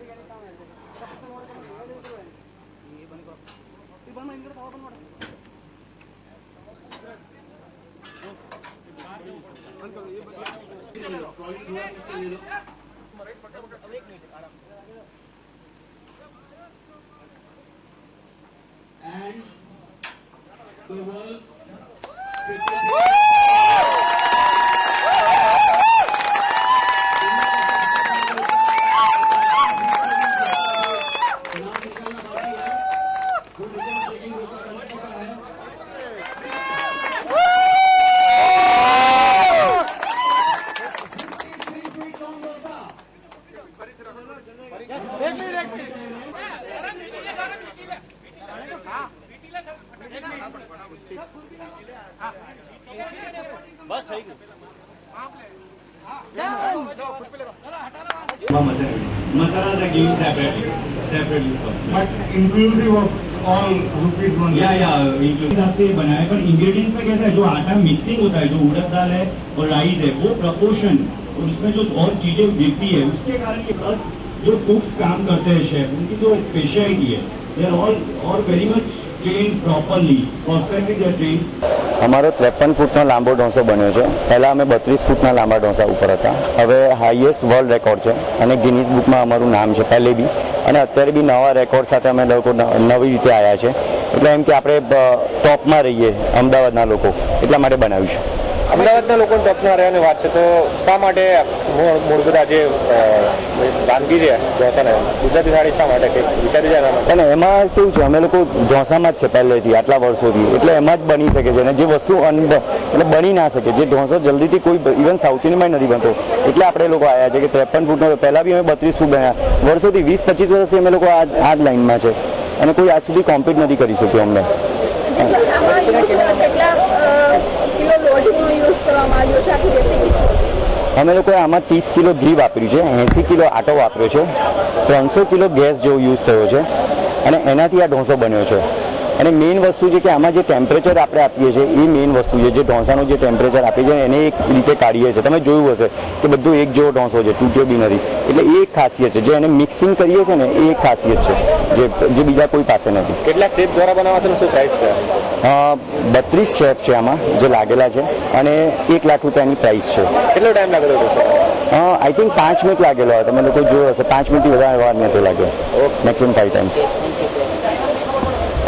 And the world बस થઈ ગયું masala they give separately but inclusive of all rupees one हिसाब से बनाया पर इंग्रेडिएंट्स में कैसा है जो आटा मिक्सिंग होता है जो उड़द दाल है और राइस है वो प्रपोर्शन और उसमें जो और चीजें गिरती है उसके कारण ये प्लस जो कुक्स काम करते हैं शेफ उनकी जो स्पेशलिटी है they are all very much train properly perfectly they train. અમારો 53 ફૂટનો લાંબો ઢોંસો બન્યો છે। પહેલાં અમે 32 ફૂટના લાંબા ઢોંસા ઉપર હતા, હવે હાઈએસ્ટ વર્લ્ડ રેકોર્ડ છે અને ગિનીઝ બુકમાં અમારું નામ છે પહેલે બી, અને અત્યારે બી નવા રેકોર્ડ સાથે અમે લોકો નવી રીતે આવ્યા છે। એટલે એમ કે આપણે ટોપમાં રહીએ અમદાવાદના લોકો, એટલા માટે બનાવ્યું છે। અમદાવાદના લોકો ટોપમાં રહેવાની વાત છે તો શા માટે મૂળભૂત આજે વાનગી છે ઢોસાને ગુજરાતી થાળી શા માટે કે વિચારી જાય? અને એમાં કેવું છે અમે લોકો ઢોસામાં જ છે પહેલેથી આટલા વર્ષોથી, એટલે એમાં જ બની શકે છે અને જે વસ્તુ એટલે બની ના શકે, જે ઢોસો જલ્દીથી કોઈ ઇવન સાઉથ ઇન્ડિયનમાં નથી બનતો, એટલે આપણે લોકો આવ્યા છે કે 53 ફૂટનો, પહેલાં બી અમે 32 ફૂટ બન્યા વર્ષોથી, 20-25 વર્ષથી અમે લોકો આ જ લાઇનમાં છે અને કોઈ આજ સુધી કોમ્પિટ નથી કરી શક્યું અમને। અમે લોકોએ આમાં 30 કિલો ઘી વાપર્યું છે, 80 કિલો આટો વાપર્યો છે, 300 કિલો ગેસ જેવો યુઝ થયો છે અને એનાથી આ ઢોસો બન્યો છે। અને મેઇન વસ્તુ છે કે આમાં જે ટેમ્પરેચર આપણે આપીએ છીએ એ મેઇન વસ્તુ છે, જે ઢોસાનું જે ટેમ્પરેચર આપીએ છીએ એને એક રીતે કાઢીએ છીએ। તમે જોયું હશે કે બધું એક જેવો ઢોસો છે, તૂટ્યો બી નથી, એટલે એ એક ખાસિયત છે, જે એને મિક્સિંગ કરીએ છીએ ને એ એક ખાસિયત છે જે બીજા કોઈ પાસે નથી। કેટલા શેફ દ્વારા બનાવવાનું શું પ્રાઇસ છે? 32 શેફ છે આમાં જે લાગેલા છે અને 1 લાખ રૂપિયાની પ્રાઇસ છે। કેટલો ટાઈમ લાગેલો છે? આઈ થિંક 5 મિનિટ લાગેલો હોય, તમે લોકો જોયો હશે, 5 મિનિટથી વધારે વાર નથી લાગ્યો, મેક્સિમમ 5 ટાઈમ્સ।